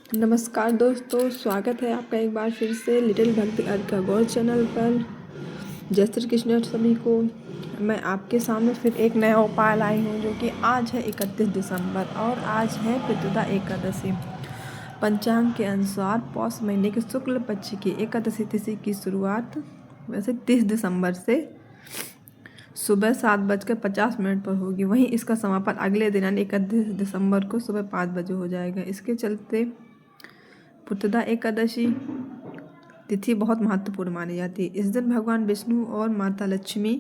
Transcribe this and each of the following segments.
नमस्कार दोस्तों, स्वागत है आपका एक बार फिर से लिटिल भक्ति अर्घ का गौर चैनल पर। जय श्री कृष्ण सभी को। मैं आपके सामने फिर एक नया उपाय लाई हूँ जो कि आज है 31 दिसंबर और आज है पितृदा एकादशी। पंचांग के अनुसार पौष महीने के शुक्ल पक्ष की एकादशी तिथि की शुरुआत वैसे 30 दिसंबर से सुबह 7:50 पर होगी। वहीं इसका समापन अगले दिन यानी 31 दिसंबर को सुबह 5 बजे हो जाएगा। इसके चलते पुत्रदा एकादशी तिथि बहुत महत्वपूर्ण मानी जाती है। इस दिन भगवान विष्णु और माता लक्ष्मी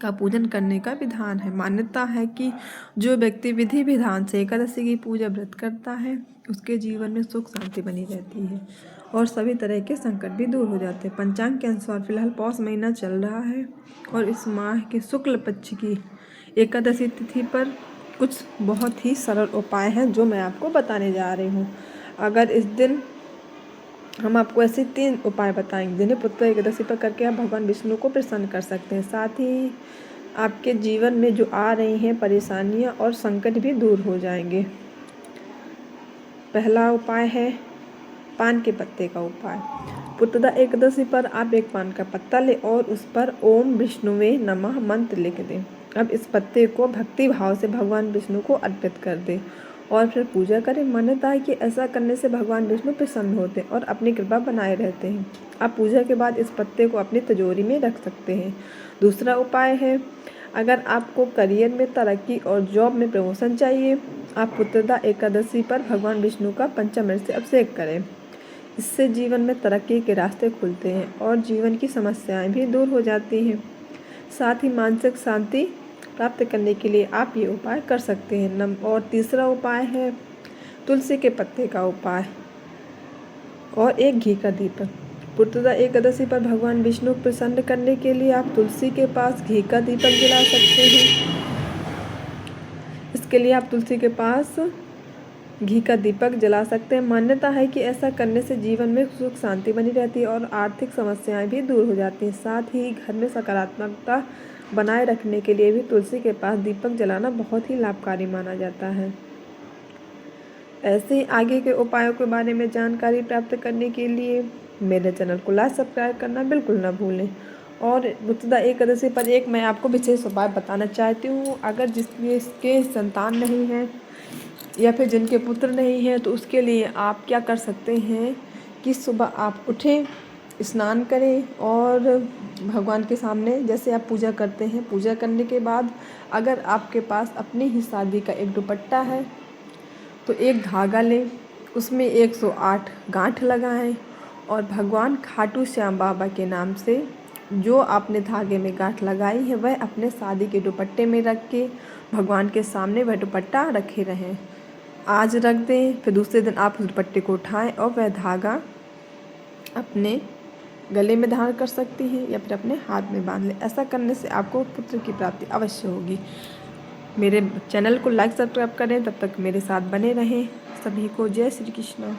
का पूजन करने का विधान है। मान्यता है कि जो व्यक्ति विधि विधान से एकादशी की पूजा व्रत करता है उसके जीवन में सुख शांति बनी रहती है और सभी तरह के संकट भी दूर हो जाते हैं। पंचांग के अनुसार फिलहाल पौष महीना चल रहा है और इस माह के शुक्ल पक्ष की एकादशी तिथि पर कुछ बहुत ही सरल उपाय हैं जो मैं आपको बताने जा रही हूँ। अगर इस दिन हम आपको ऐसे 3 उपाय बताएंगे जिन्हें पुत्र एकादशी पर करके आप भगवान विष्णु को प्रसन्न कर सकते हैं। साथ ही आपके जीवन में जो आ रही हैं परेशानियां और संकट भी दूर हो जाएंगे। पहला उपाय है पान के पत्ते का उपाय। पुत्रदा एकादशी पर आप एक पान का पत्ता लें और उस पर ओम विष्णुवे नमः मंत्र लिख दें। अब इस पत्ते को भक्ति भाव से भगवान विष्णु को अर्पित कर दें और फिर पूजा करें। मान्यता है कि ऐसा करने से भगवान विष्णु प्रसन्न होते हैं और अपनी कृपा बनाए रहते हैं। आप पूजा के बाद इस पत्ते को अपनी तिजोरी में रख सकते हैं। दूसरा उपाय है, अगर आपको करियर में तरक्की और जॉब में प्रमोशन चाहिए, आप पुत्रदा एकादशी पर भगवान विष्णु का पंचामृत से अभिषेक करें। इससे जीवन में तरक्की के रास्ते खुलते हैं और जीवन की समस्याएं भी दूर हो जाती हैं। साथ ही मानसिक शांति प्राप्त करने के लिए आप ये उपाय कर सकते हैं। और तीसरा उपाय है तुलसी के पत्ते का उपाय और एक घी का दीपक। पुत्रदा एकादशी पर भगवान विष्णु को प्रसन्न करने के लिए आप तुलसी के पास घी का दीपक जला सकते हैं। इसके लिए आप तुलसी के पास घी का दीपक जला सकते हैं। मान्यता है कि ऐसा करने से जीवन में सुख शांति बनी रहती है और आर्थिक समस्याएं भी दूर हो जाती हैं। साथ ही घर में सकारात्मकता बनाए रखने के लिए भी तुलसी के पास दीपक जलाना बहुत ही लाभकारी माना जाता है। ऐसे ही आगे के उपायों के बारे में जानकारी प्राप्त करने के लिए मेरे चैनल को लाइक सब्सक्राइब करना बिल्कुल ना भूलें। और पुत्रदा एकादशी पर एक मैं आपको विशेष उपाय बताना चाहती हूँ। अगर जिसके संतान नहीं है या फिर जिनके पुत्र नहीं हैं तो उसके लिए आप क्या कर सकते हैं कि सुबह आप उठें, स्नान करें और भगवान के सामने जैसे आप पूजा करते हैं, पूजा करने के बाद अगर आपके पास अपनी ही शादी का एक दुपट्टा है तो एक धागा लें, उसमें 108 गांठ लगाएं और भगवान खाटू श्याम बाबा के नाम से जो आपने धागे में गांठ लगाई है वह अपने शादी के दुपट्टे में रख के भगवान के सामने वह दुपट्टा रखे रहें। आज रख दें, फिर दूसरे दिन आप उस दुपट्टे को उठाएं और वह धागा अपने गले में धारण कर सकती हैं या फिर अपने हाथ में बांध लें। ऐसा करने से आपको पुत्र की प्राप्ति अवश्य होगी। मेरे चैनल को लाइक सब्सक्राइब करें, तब तक मेरे साथ बने रहें। सभी को जय श्री कृष्ण।